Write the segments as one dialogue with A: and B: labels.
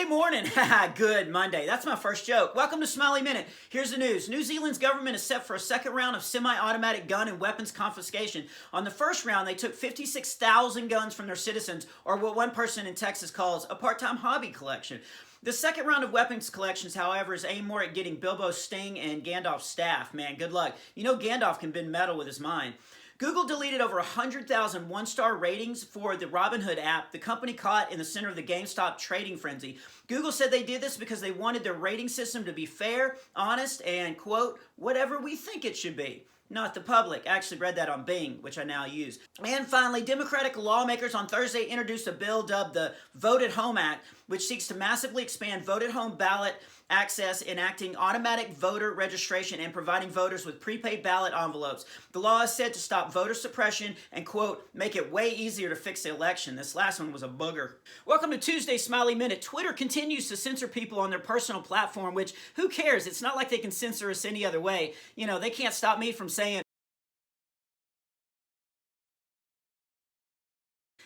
A: Monday morning. Good Monday. That's my first joke. Welcome to Smiley Minute. Here's the news. New Zealand's government is set for a second round of semi-automatic gun and weapons confiscation. On the first round, they took 56,000 guns from their citizens, or what one person in Texas calls a part-time hobby collection. The second round of weapons collections, however, is aimed more at getting Bilbo's Sting and Gandalf's staff. Man, good luck. You know Gandalf can bend metal with his mind. Google deleted over 100,000 one-star ratings for the Robinhood app, the company caught in the center of the GameStop trading frenzy. Google said they did this because they wanted their rating system to be fair, honest, and, quote, whatever we think it should be. Not the public. I actually read that on Bing, which I now use. And finally, Democratic lawmakers on Thursday introduced a bill dubbed the Vote at Home Act, which seeks to massively expand vote at home ballot access, enacting automatic voter registration and providing voters with prepaid ballot envelopes. The law is said to stop voter suppression and, quote, make it way easier to fix the election. This last one was a booger. Welcome to Tuesday's Smiley Minute. Twitter continues to censor people on their personal platform, which, who cares? It's not like they can censor us any other way. You know, they can't stop me from saying,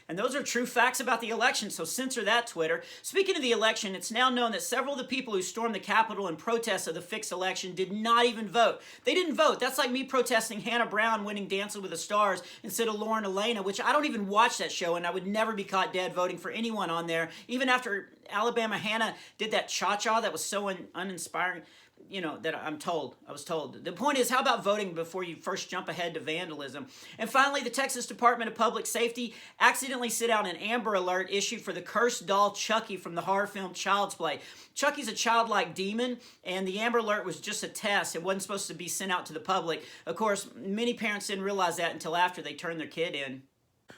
A: and those are true facts about the election, so censor that, Twitter. Speaking of the election, it's now known that several of the people who stormed the Capitol in protest of the fixed election did not even vote. They didn't vote. That's like me protesting Hannah Brown winning Dancing with the Stars instead of Lauren Elena, which I don't even watch that show, and I would never be caught dead voting for anyone on there, even after Alabama Hannah did that cha-cha that was so uninspiring. You know, that I was told. The point is, how about voting before you first jump ahead to vandalism? And finally, the Texas Department of Public Safety accidentally sent out an Amber Alert issued for the cursed doll Chucky from the horror film Child's Play. Chucky's a childlike demon, and the Amber Alert was just a test. It wasn't supposed to be sent out to the public. Of course, many parents didn't realize that until after they turned their kid in.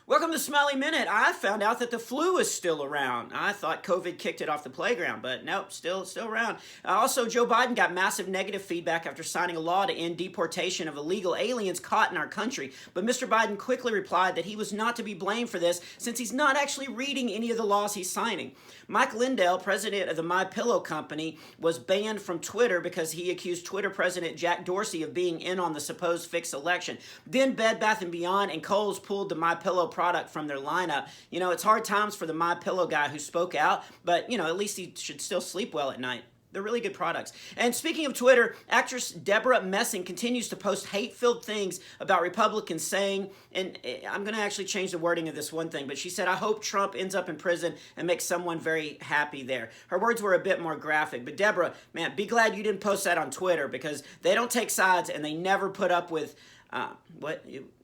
A: Welcome to Smiley Minute. I found out that the flu is still around. I thought COVID kicked it off the playground, but nope, still around. Also, Joe Biden got massive negative feedback after signing a law to end deportation of illegal aliens caught in our country. But Mr. Biden quickly replied that he was not to be blamed for this since he's not actually reading any of the laws he's signing. Mike Lindell, president of the MyPillow company, was banned from Twitter because he accused Twitter president Jack Dorsey of being in on the supposed fixed election. Then Bed Bath & Beyond and Kohl's pulled the MyPillow product from their lineup. You know, it's hard times for the MyPillow guy who spoke out, but, you know, at least he should still sleep well at night. They're really good products. And speaking of Twitter, actress Deborah Messing continues to post hate-filled things about Republicans saying, and I'm going to actually change the wording of this one thing, but she said, I hope Trump ends up in prison and makes someone very happy there. Her words were a bit more graphic, but Deborah, man, be glad you didn't post that on Twitter because they don't take sides and they never put up with,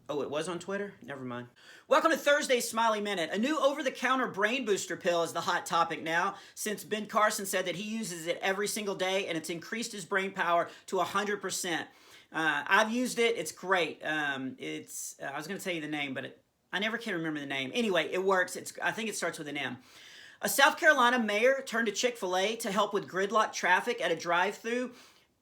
A: Oh, it was on Twitter? Never mind. Welcome to Thursday's Smiley Minute. A new over-the-counter brain booster pill is the hot topic now, since Ben Carson said that he uses it every single day and it's increased his brain power to 100%. I've used it. It's great. I was going to tell you the name, but I never can remember the name. Anyway, it works. I think it starts with an M. A South Carolina mayor turned to Chick-fil-A to help with gridlock traffic at a drive-thru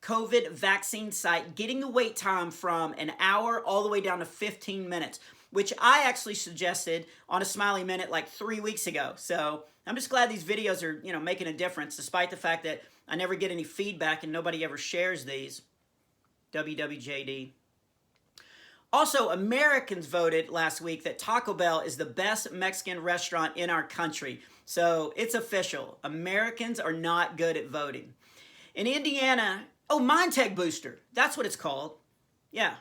A: COVID vaccine site, getting the wait time from an hour all the way down to 15 minutes, which I actually suggested on a Smiley Minute like 3 weeks ago. So I'm just glad these videos are, you know, making a difference, despite the fact that I never get any feedback and nobody ever shares these. WWJD. Also, Americans voted last week that Taco Bell is the best Mexican restaurant in our country. So it's official. Americans are not good at voting. In Indiana, Mind Tech Booster. That's what it's called. Yeah.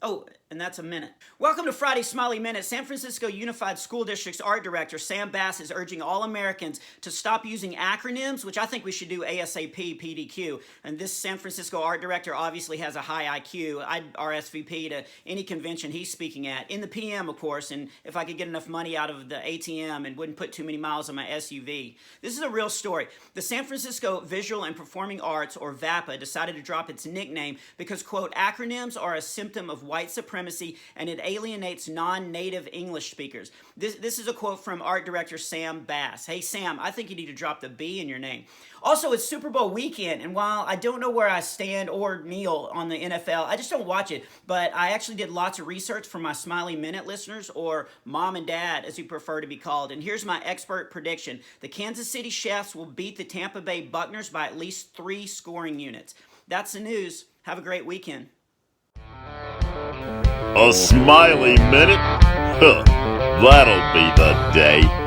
A: Oh, and that's a minute. Welcome to Friday's Smiley Minute. San Francisco Unified School District's art director, Sam Bass, is urging all Americans to stop using acronyms, which I think we should do ASAP, PDQ. And this San Francisco art director obviously has a high IQ. I'd RSVP to any convention he's speaking at. In the PM, of course, and if I could get enough money out of the ATM and wouldn't put too many miles on my SUV. This is a real story. The San Francisco Visual and Performing Arts, or VAPA, decided to drop its nickname because, quote, acronyms are a symptom of white supremacy and it alienates non-native English speakers. This is a quote from art director Sam Bass. Hey, Sam, I think you need to drop the B in your name. Also, it's Super Bowl weekend, and while I don't know where I stand or kneel on the NFL, I just don't watch it, but I actually did lots of research for my Smiley Minute listeners, or mom and dad, as you prefer to be called, and here's my expert prediction. The Kansas City Chiefs will beat the Tampa Bay Buccaneers by at least 3 scoring units. That's the news. Have a great weekend.
B: A Smiley Minute? Huh, that'll be the day.